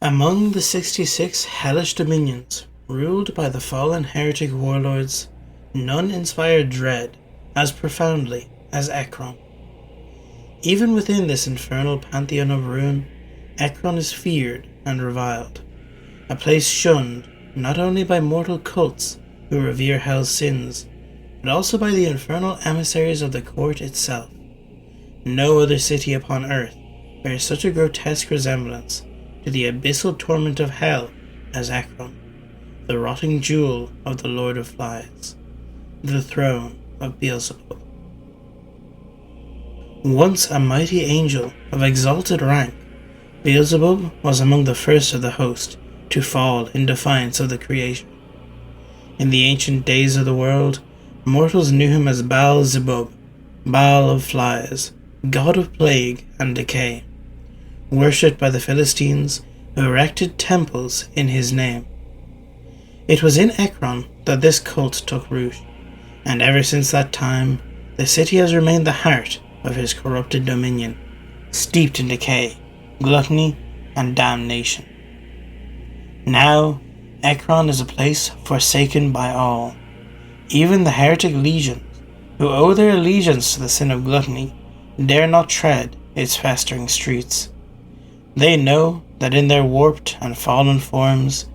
Among the 66 hellish dominions ruled by the fallen heretic warlords, none inspired dread as profoundly as Ekron. Even within this infernal pantheon of ruin, Ekron is feared and reviled, a place shunned not only by mortal cults who revere hell's sins, but also by the infernal emissaries of the court itself. No other city upon earth bears such a grotesque resemblance to the abyssal torment of hell as Ekron, the rotting jewel of the Lord of Flies, the throne of Beelzebub. Once a mighty angel of exalted rank, Beelzebub was among the first of the host to fall in defiance of the creation. In the ancient days of the world, mortals knew him as Baal-zebub, Baal of Flies, god of plague and decay, worshipped by the Philistines who erected temples in his name. It was in Ekron that this cult took root, and ever since that time, the city has remained the heart of his corrupted dominion, steeped in decay, gluttony, and damnation. Now, Ekron is a place forsaken by all. Even the heretic legions, who owe their allegiance to the sin of gluttony, dare not tread its festering streets. They know that in their warped and fallen forms,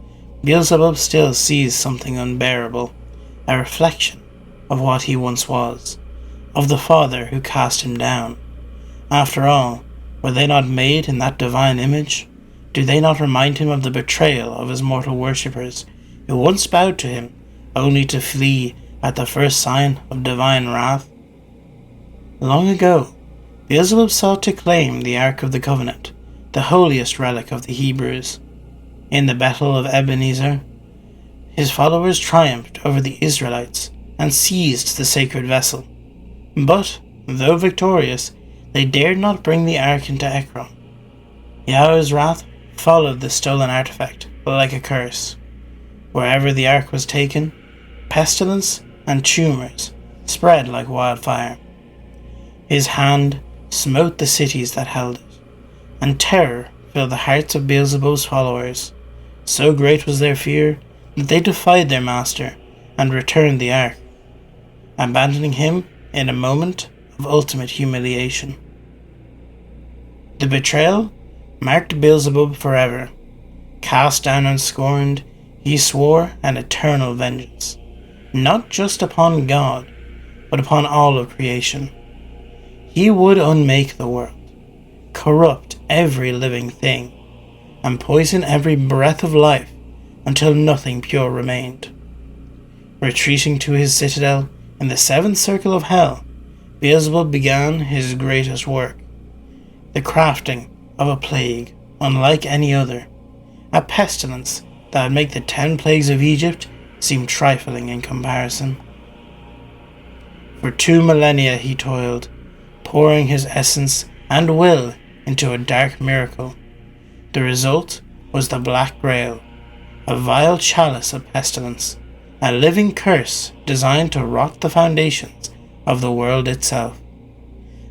Beelzebub still sees something unbearable, a reflection of what he once was, of the Father who cast him down. After all, were they not made in that divine image? Do they not remind him of the betrayal of his mortal worshippers, who once bowed to him, only to flee at the first sign of divine wrath? Long ago, Beelzebub sought to claim the Ark of the Covenant, the holiest relic of the Hebrews. In the Battle of Ebenezer, his followers triumphed over the Israelites and seized the sacred vessel. But, though victorious, they dared not bring the Ark into Ekron. Yahweh's wrath followed the stolen artifact like a curse. Wherever the Ark was taken, pestilence and tumors spread like wildfire. His hand smote the cities that held it, and terror filled the hearts of Beelzebub's followers. So great was their fear that they defied their master and returned the Ark, abandoning him in a moment of ultimate humiliation. The betrayal marked Beelzebub forever. Cast down and scorned, he swore an eternal vengeance, not just upon God, but upon all of creation. He would unmake the world, corrupt every living thing, and poison every breath of life until nothing pure remained. Retreating to his citadel in the seventh circle of hell, Beelzebub began his greatest work, the crafting of a plague unlike any other, a pestilence that would make the 10 plagues of Egypt seem trifling in comparison. For 2 millennia he toiled, pouring his essence and will into a dark miracle. The result was the Black Grail, a vile chalice of pestilence, a living curse designed to rot the foundations of the world itself.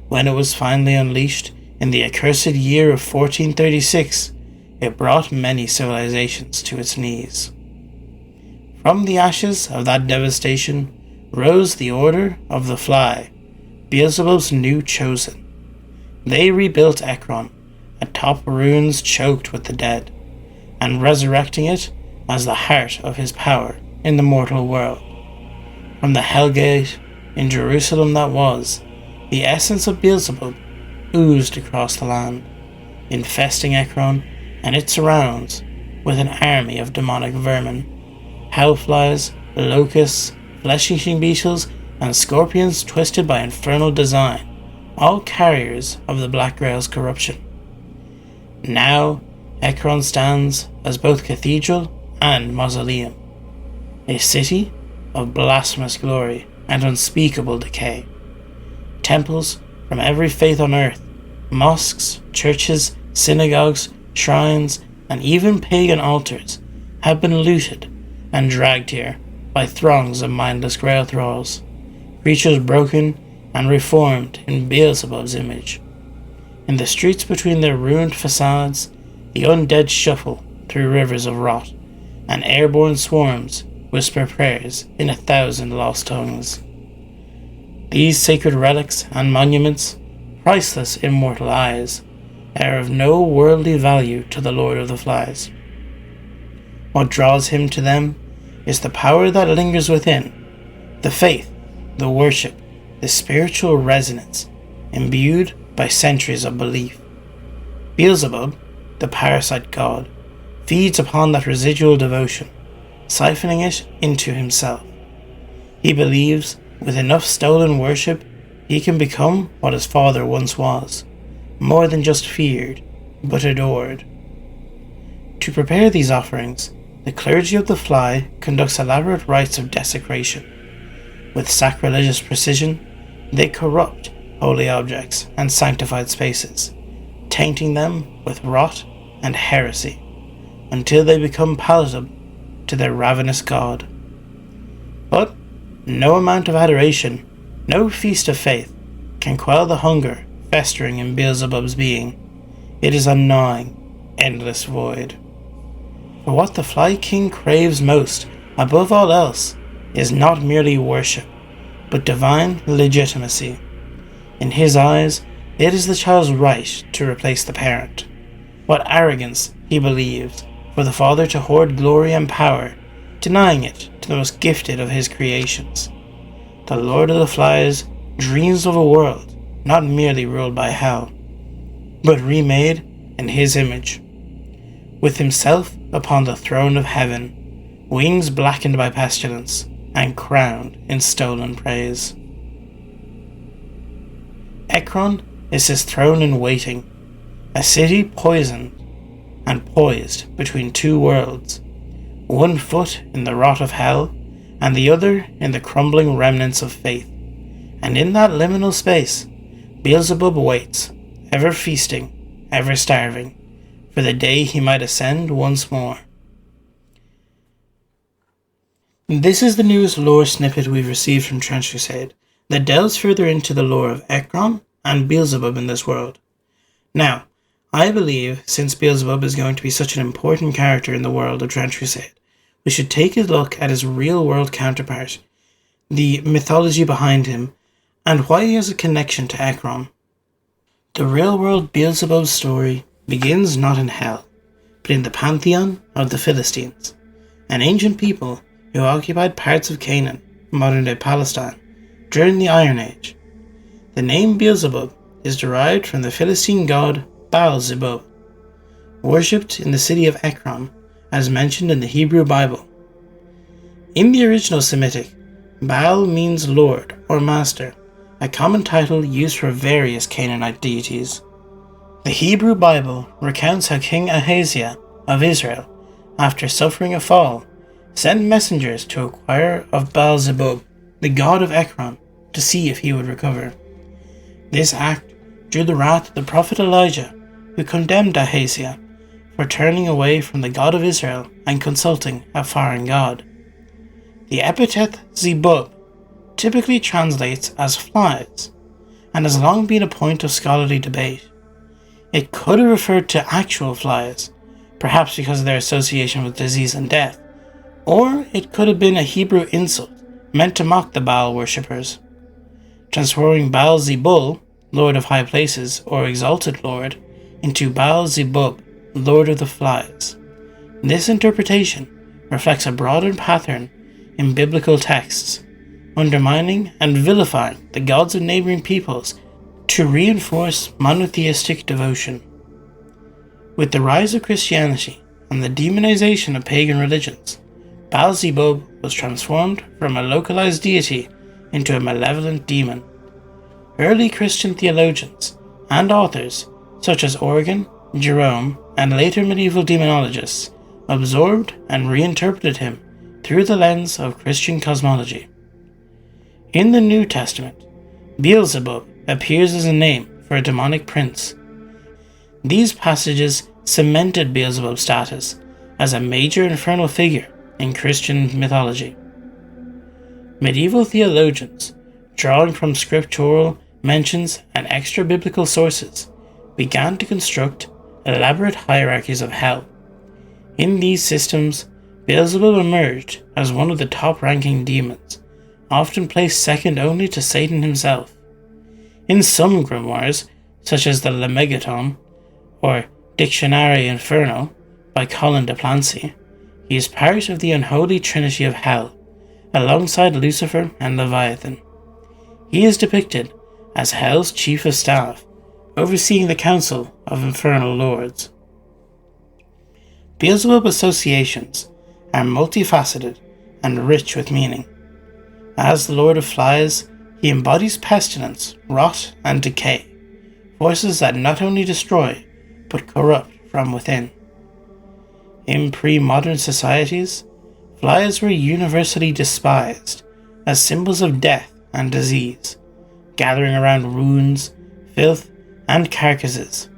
When it was finally unleashed in the accursed year of 1436, it brought many civilizations to its knees. From the ashes of that devastation rose the Order of the Fly, Beelzebub's new chosen. They rebuilt Ekron, atop ruins choked with the dead, and resurrecting it as the heart of his power in the mortal world. From the Hellgate in Jerusalem that was, the essence of Beelzebub oozed across the land, infesting Ekron and its surrounds with an army of demonic vermin, hellflies, locusts, flesh-eating beetles, and scorpions twisted by infernal design, all carriers of the Black Grail's corruption. Now, Ekron stands as both cathedral and mausoleum, a city of blasphemous glory and unspeakable decay. Temples from every faith on earth, mosques, churches, synagogues, shrines, and even pagan altars have been looted and dragged here by throngs of mindless grail thralls, creatures broken and reformed in Beelzebub's image. In the streets between their ruined facades, the undead shuffle through rivers of rot, and airborne swarms whisper prayers in 1,000 lost tongues. These sacred relics and monuments, priceless immortal eyes, are of no worldly value to the Lord of the Flies. What draws him to them is the power that lingers within, the faith, the worship, the spiritual resonance, imbued by centuries of belief. Beelzebub, the parasite god, feeds upon that residual devotion, siphoning it into himself. He believes, with enough stolen worship, he can become what his father once was, more than just feared, but adored. To prepare these offerings, the clergy of the Fly conducts elaborate rites of desecration. With sacrilegious precision, they corrupt holy objects and sanctified spaces, tainting them with rot and heresy, until they become palatable to their ravenous god. But no amount of adoration, no feast of faith, can quell the hunger festering in Beelzebub's being. It is a gnawing, endless void. For what the Fly King craves most, above all else, is not merely worship, but divine legitimacy. In his eyes, it is the child's right to replace the parent. What arrogance, he believes, for the father to hoard glory and power, denying it to the most gifted of his creations. The Lord of the Flies dreams of a world not merely ruled by hell, but remade in his image, with himself upon the throne of heaven, wings blackened by pestilence, and crowned in stolen praise. Ekron is his throne in waiting, a city poisoned and poised between two worlds, one foot in the rot of hell, and the other in the crumbling remnants of faith. And in that liminal space, Beelzebub waits, ever feasting, ever starving, for the day he might ascend once more. This is the newest lore snippet we've received from Crusade that delves further into the lore of Ekron and Beelzebub in this world. Now, I believe, since Beelzebub is going to be such an important character in the world of Crusade, we should take a look at his real-world counterpart, the mythology behind him, and why he has a connection to Ekron. The real-world Beelzebub story begins not in hell, but in the pantheon of the Philistines, an ancient people who occupied parts of Canaan, modern-day Palestine, during the Iron Age. The name Beelzebub is derived from the Philistine god Baal-zebub, worshipped in the city of Ekron, as mentioned in the Hebrew Bible. In the original Semitic, Baal means Lord or Master, a common title used for various Canaanite deities. The Hebrew Bible recounts how King Ahaziah of Israel, after suffering a fall, sent messengers to inquire of Baal-zebub, the god of Ekron, to see if he would recover. This act drew the wrath of the prophet Elijah, who condemned Ahaziah for turning away from the God of Israel and consulting a foreign god. The epithet Zebub typically translates as flies, and has long been a point of scholarly debate. It could have referred to actual flies, perhaps because of their association with disease and death, or it could have been a Hebrew insult meant to mock the Baal worshippers. Transforming Baal-zebul, Lord of High Places or Exalted Lord, into Baal-zebub, Lord of the Flies. This interpretation reflects a broader pattern in biblical texts, undermining and vilifying the gods of neighboring peoples to reinforce monotheistic devotion. With the rise of Christianity and the demonization of pagan religions, Baal-zebub was transformed from a localized deity into a malevolent demon. Early Christian theologians and authors, such as Origen, Jerome, and later medieval demonologists, absorbed and reinterpreted him through the lens of Christian cosmology. In the New Testament, Beelzebub appears as a name for a demonic prince. These passages cemented Beelzebub's status as a major infernal figure in Christian mythology. Medieval theologians, drawing from scriptural mentions and extra-biblical sources, began to construct elaborate hierarchies of hell. In these systems, Beelzebub emerged as one of the top-ranking demons, often placed second only to Satan himself. In some grimoires, such as the Lemegeton, or Dictionary Infernal, by Colin de Plancy, he is part of the unholy trinity of hell, alongside Lucifer and Leviathan. He is depicted as Hell's chief of staff, overseeing the council of infernal lords. Beelzebub associations are multifaceted and rich with meaning. As the Lord of Flies, he embodies pestilence, rot, and decay, forces that not only destroy, but corrupt from within. In pre-modern societies, flies were universally despised as symbols of death and disease, gathering around ruins, filth, and carcasses.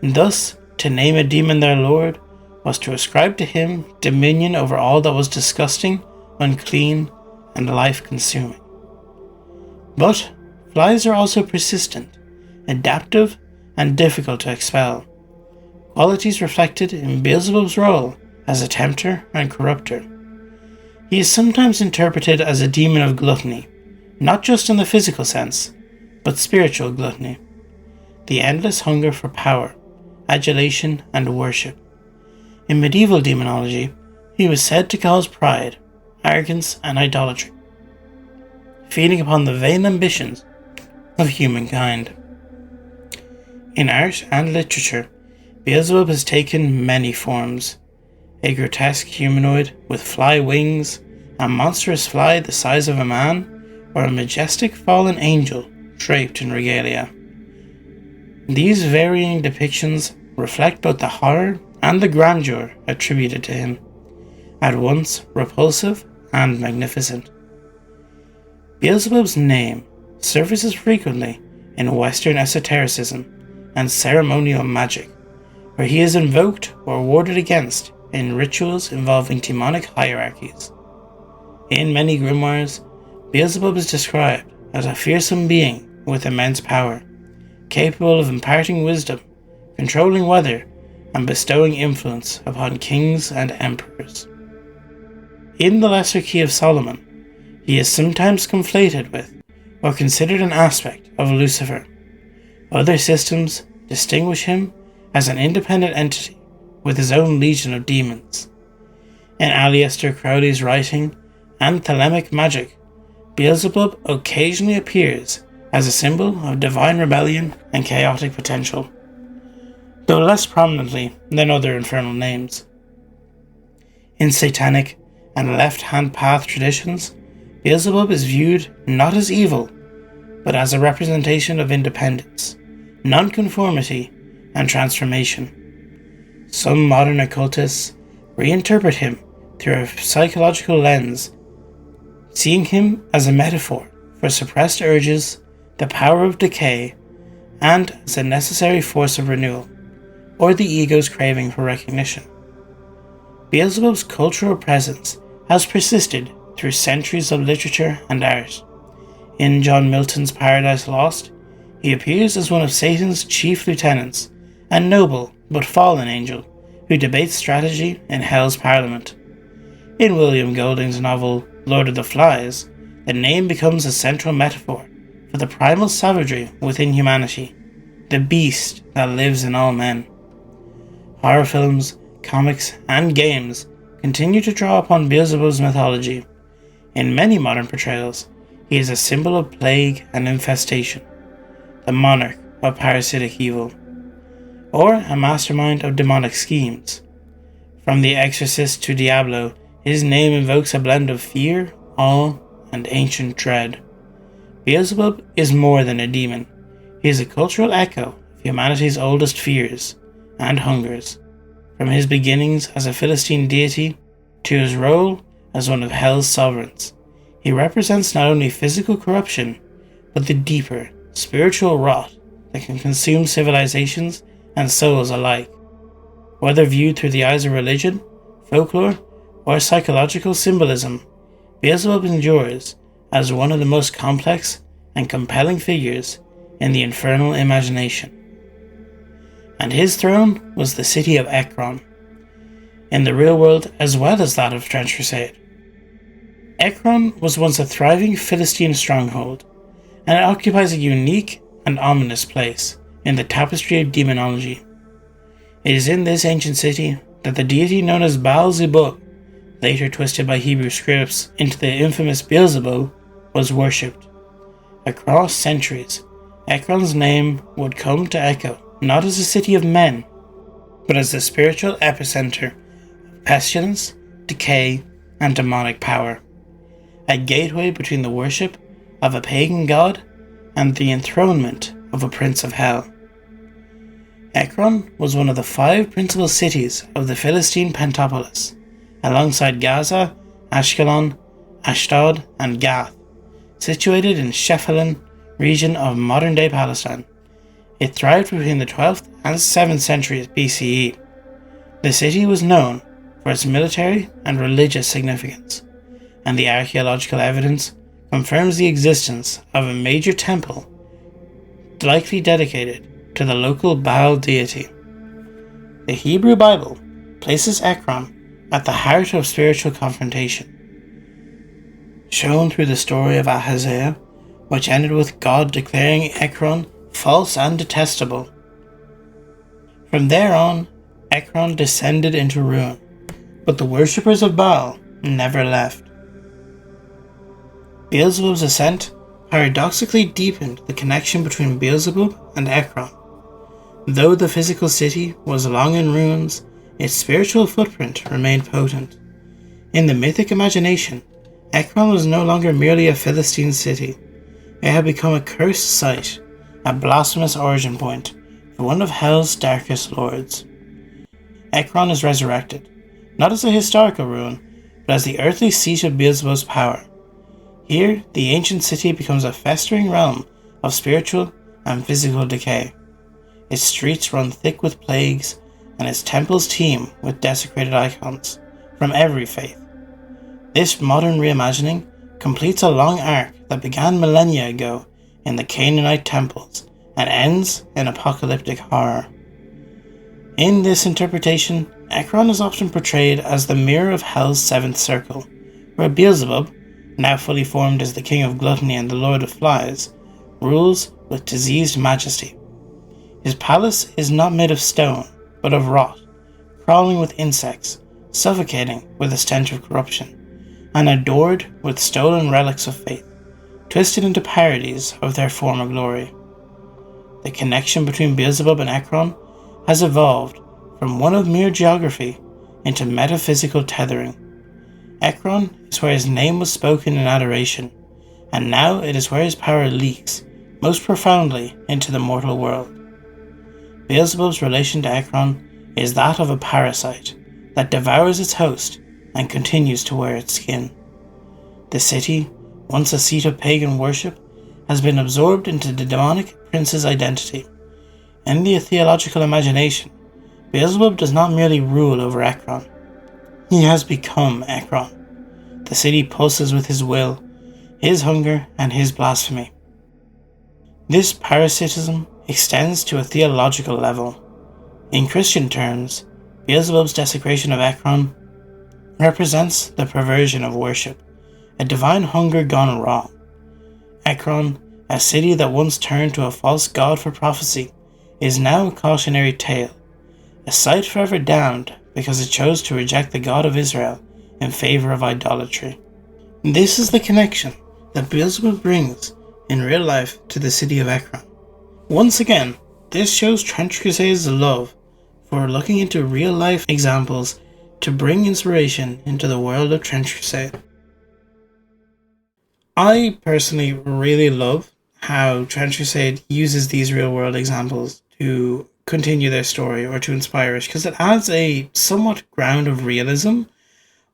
Thus, to name a demon their lord was to ascribe to him dominion over all that was disgusting, unclean, and life-consuming. But flies are also persistent, adaptive, and difficult to expel, qualities reflected in Beelzebub's role as a tempter and corrupter. He is sometimes interpreted as a demon of gluttony, not just in the physical sense, but spiritual gluttony, the endless hunger for power, adulation, and worship. In medieval demonology, he was said to cause pride, arrogance, and idolatry, feeding upon the vain ambitions of humankind. In art and literature, Beelzebub has taken many forms: a grotesque humanoid with fly wings, a monstrous fly the size of a man, or a majestic fallen angel draped in regalia. These varying depictions reflect both the horror and the grandeur attributed to him, at once repulsive and magnificent. Beelzebub's name surfaces frequently in Western esotericism and ceremonial magic, where he is invoked or warded against in rituals involving demonic hierarchies. In many grimoires, Beelzebub is described as a fearsome being with immense power, capable of imparting wisdom, controlling weather, and bestowing influence upon kings and emperors. In the Lesser Key of Solomon, he is sometimes conflated with or considered an aspect of Lucifer. Other systems distinguish him as an independent entity with his own legion of demons. In Aleister Crowley's writing and Thelemic magic, Beelzebub occasionally appears as a symbol of divine rebellion and chaotic potential, though less prominently than other infernal names. In satanic and left-hand path traditions, Beelzebub is viewed not as evil, but as a representation of independence, nonconformity, and transformation. Some modern occultists reinterpret him through a psychological lens, seeing him as a metaphor for suppressed urges, the power of decay, and as a necessary force of renewal, or the ego's craving for recognition. Beelzebub's cultural presence has persisted through centuries of literature and art. In John Milton's Paradise Lost, he appears as one of Satan's chief lieutenants, a noble but fallen angel who debates strategy in Hell's Parliament. In William Golding's novel Lord of the Flies, the name becomes a central metaphor for the primal savagery within humanity, the beast that lives in all men. Horror films, comics, and games continue to draw upon Beelzebub's mythology. In many modern portrayals, he is a symbol of plague and infestation, the monarch of parasitic evil, or a mastermind of demonic schemes. From The Exorcist to Diablo, his name invokes a blend of fear, awe, and ancient dread. Beelzebub is more than a demon. He is a cultural echo of humanity's oldest fears and hungers, from his beginnings as a Philistine deity to his role as one of Hell's sovereigns. He represents not only physical corruption, but the deeper, spiritual rot that can consume civilizations and souls alike. Whether viewed through the eyes of religion, folklore, or psychological symbolism, Beelzebub endures as one of the most complex and compelling figures in the infernal imagination. And his throne was the city of Ekron. in the real world as well as that of Trench Crusade. Ekron was once a thriving Philistine stronghold, and it occupies a unique and ominous place in the tapestry of demonology. It is in this ancient city that the deity known as Beelzebub, later twisted by Hebrew scripts into the infamous Beelzebub, was worshipped. Across centuries, Ekron's name would come to echo not as a city of men, but as the spiritual epicenter of pestilence, decay, and demonic power. A gateway between the worship of a pagan god and the enthronement of a prince of hell. Ekron was one of the 5 principal cities of the Philistine Pentapolis, alongside Gaza, Ashkelon, Ashdod, and Gath, situated in Shephelah region of modern-day Palestine. It thrived between the 12th and 7th centuries BCE. The city was known for its military and religious significance, and the archaeological evidence confirms the existence of a major temple likely dedicated to the local Baal deity. The Hebrew Bible places Ekron at the heart of spiritual confrontation, shown through the story of Ahaziah, which ended with God declaring Ekron false and detestable. From there on, Ekron descended into ruin, but the worshippers of Baal never left. Beelzebub's ascent paradoxically deepened the connection between Beelzebub and Ekron. Though the physical city was long in ruins, its spiritual footprint remained potent. In the mythic imagination, Ekron was no longer merely a Philistine city. It had become a cursed site, a blasphemous origin point for one of hell's darkest lords. Ekron is resurrected, not as a historical ruin, but as the earthly seat of Beelzebub's power. Here, the ancient city becomes a festering realm of spiritual and physical decay. Its streets run thick with plagues, and its temples teem with desecrated icons from every faith. This modern reimagining completes a long arc that began millennia ago in the Canaanite temples and ends in apocalyptic horror. In this interpretation, Ekron is often portrayed as the mirror of Hell's 7th circle, where Beelzebub, now fully formed as the king of gluttony and the lord of flies, rules with diseased majesty. His palace is not made of stone, but of rot, crawling with insects, suffocating with the stench of corruption, and adored with stolen relics of faith, twisted into parodies of their former glory. The connection between Beelzebub and Ekron has evolved from one of mere geography into metaphysical tethering. Ekron is where his name was spoken in adoration, and now it is where his power leaks most profoundly into the mortal world. Beelzebub's relation to Ekron is that of a parasite that devours its host and continues to wear its skin. The city, once a seat of pagan worship, has been absorbed into the demonic prince's identity. In the theological imagination, Beelzebub does not merely rule over Ekron. He has become Ekron. The city pulses with his will, his hunger, and his blasphemy. This parasitism extends to a theological level. In Christian terms, Beelzebub's desecration of Ekron represents the perversion of worship, a divine hunger gone wrong. Ekron, a city that once turned to a false god for prophecy, is now a cautionary tale, a site forever damned because it chose to reject the God of Israel in favor of idolatry. This is the connection that Beelzebub brings in real life to the city of Ekron. Once again, this shows Trench Crusade's love for looking into real life examples to bring inspiration into the world of Trench Crusade. I personally really love how Trench Crusade uses these real world examples to continue their story or to inspire us, because it adds a somewhat ground of realism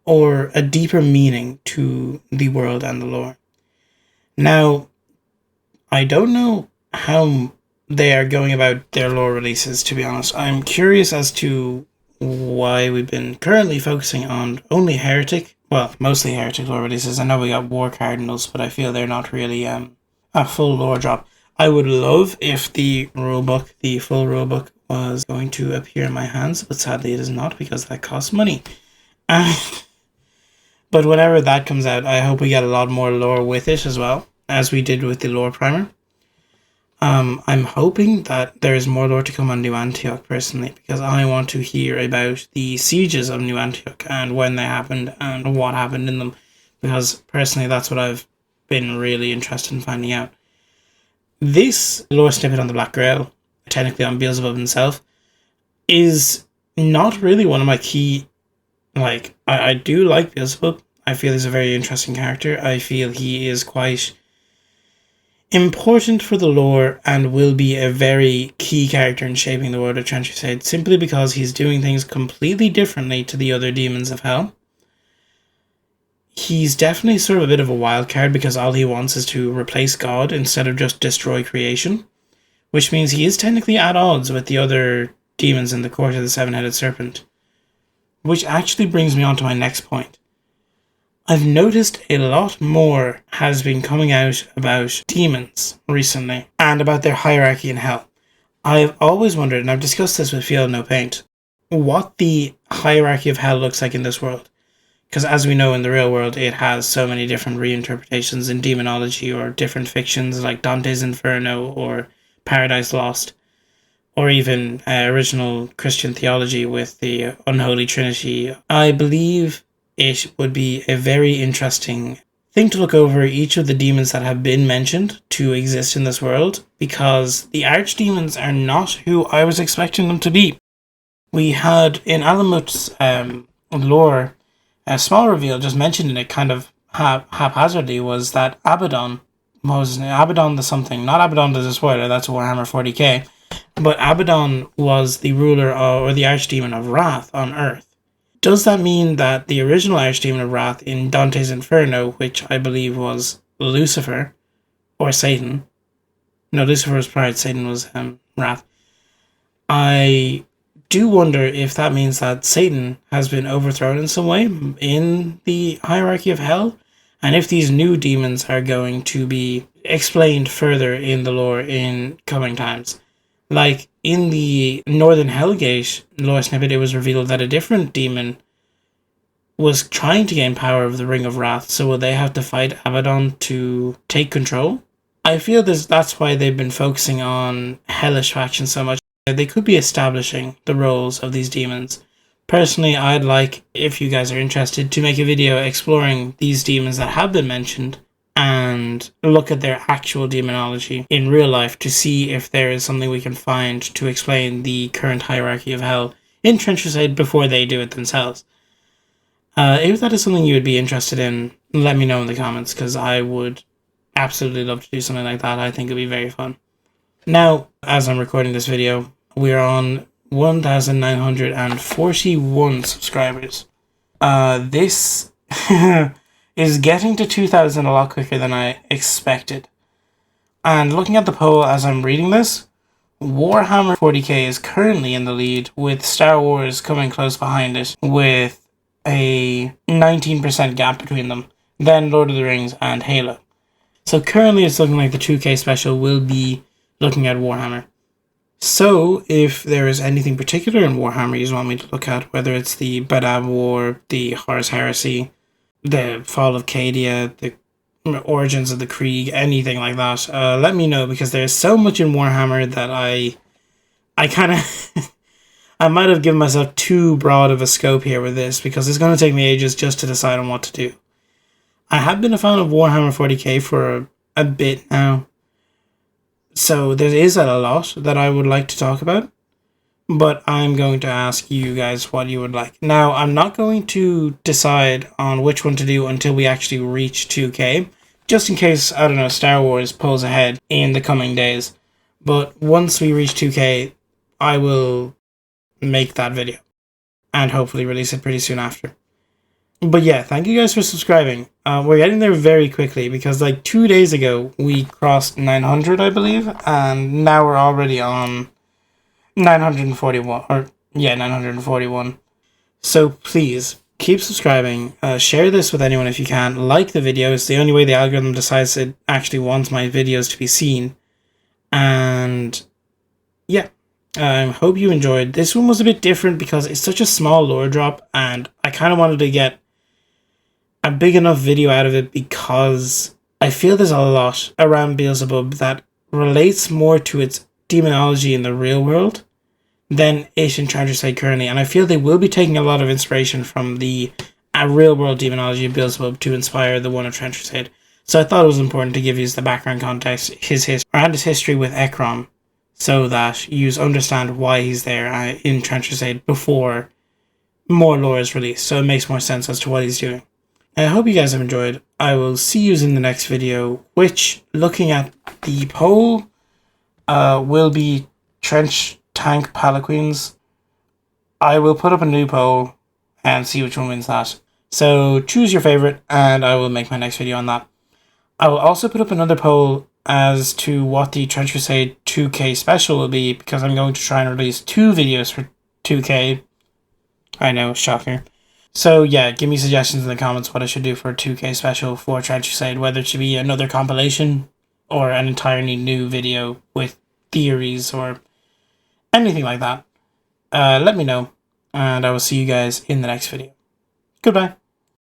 or a deeper meaning to the world and the lore. Now, I don't know how they are going about their lore releases, to be honest. I'm curious as to why we've been currently focusing on only Heretic, well, mostly Heretic lore releases. I know we got War Cardinals, but I feel they're not really a full lore drop. I would love if the rulebook, the full rulebook, was going to appear in my hands, but sadly it is not because that costs money. But whenever that comes out, I hope we get a lot more lore with it as well, as we did with the lore primer. I'm hoping that there is more lore to come on New Antioch personally, because I want to hear about the sieges of New Antioch and when they happened and what happened in them, because personally that's what I've been really interested in finding out. This lore snippet on the Black Grail, technically on Beelzebub himself, is not really one of my key. I do like Beelzebub. I feel he's a very interesting character. I feel he is quite important for the lore and will be a very key character in shaping the world of Crusade, simply because he's doing things completely differently to the other demons of hell. He's definitely sort of a bit of a wild card because all he wants is to replace God instead of just destroy creation, which means he is technically at odds with the other demons in the court of the seven-headed serpent. Which actually brings me on to my next point. I've noticed a lot more has been coming out about demons recently and about their hierarchy in hell. I've always wondered, and I've discussed this with Feel No Paint, what the hierarchy of hell looks like in this world. Because as we know in the real world, it has so many different reinterpretations in demonology or different fictions like Dante's Inferno or Paradise Lost, or even original Christian theology with the Unholy Trinity. I believe it would be a very interesting thing to look over each of the demons that have been mentioned to exist in this world, because the archdemons are not who I was expecting them to be. We had in Alamut's lore, a small reveal just mentioned in it kind of haphazardly, was that Abaddon, Abaddon the something, not Abaddon the Despoiler, that's Warhammer 40k, but Abaddon was the ruler or the archdemon of Wrath on Earth. Does that mean that the original archdemon of Wrath in Dante's Inferno, which I believe was Lucifer, or Satan, no, Lucifer was Pride, Satan was Wrath, I do wonder if that means that Satan has been overthrown in some way in the hierarchy of hell, and if these new demons are going to be explained further in the lore in coming times. Like, in the Northern Hellgate lore snippet, it was revealed that a different demon was trying to gain power of the Ring of Wrath, so will they have to fight Abaddon to take control? I feel that's why they've been focusing on hellish factions so much. They could be establishing the roles of these demons. Personally, I'd like, if you guys are interested, to make a video exploring these demons that have been mentioned and look at their actual demonology in real life to see if there is something we can find to explain the current hierarchy of hell in Crusade before they do it themselves. If that is something you would be interested in, let me know in the comments, because I would absolutely love to do something like that. I think it would be very fun. Now, as I'm recording this video, we are on 1,941 subscribers. This is getting to 2,000 a lot quicker than I expected. And looking at the poll as I'm reading this, Warhammer 40k is currently in the lead, with Star Wars coming close behind it, with a 19% gap between them, then Lord of the Rings and Halo. So currently it's looking like the 2k special will be looking at Warhammer. So if there is anything particular in Warhammer you want me to look at, whether it's the Badab War, the Horus Heresy, the Fall of Cadia, the origins of the Krieg, anything like that, let me know, because there's so much in Warhammer that I kind of I might have given myself too broad of a scope here with this, because it's going to take me ages just to decide on what to do. I have been a fan of Warhammer 40k for a bit now, so there is a lot that I would like to talk about, but I'm going to ask you guys what you would like. Now, I'm not going to decide on which one to do until we actually reach 2k, just in case, I don't know, Star Wars pulls ahead in the coming days. But once we reach 2k, I will make that video and hopefully release it pretty soon after. But yeah, thank you guys for subscribing. We're getting there very quickly, because like 2 days ago we crossed 900, I believe, and now we're already on 941, or yeah, 941. So please keep subscribing, share this with anyone if you can, like the video. It's the only way the algorithm decides it actually wants my videos to be seen. And yeah, I hope you enjoyed. This one was a bit different because it's such a small lore drop, and I kind of wanted to get a big enough video out of it because I feel there's a lot around Beelzebub that relates more to its demonology in the real world than it in Crusade currently, and I feel they will be taking a lot of inspiration from the real world demonology of Beelzebub to inspire the one of Crusade. So I thought it was important to give you the background context, his history, and his history with Ekron, so that you understand why he's there in Crusade before more lore is released. So it makes more sense as to what he's doing. I hope you guys have enjoyed. I will see you in the next video, which, looking at the poll, will be Trench Tank Palanquins. I will put up a new poll and see which one wins that. So choose your favorite, and I will make my next video on that. I will also put up another poll as to what the Trench Crusade 2K special will be, because I'm going to try and release 2 videos for 2K. I know, shocker. So yeah, give me suggestions in the comments what I should do for a 2K special for Trench Crusade, whether it should be another compilation or an entirely new video with theories or anything like that. Let me know, and I will see you guys in the next video. Goodbye.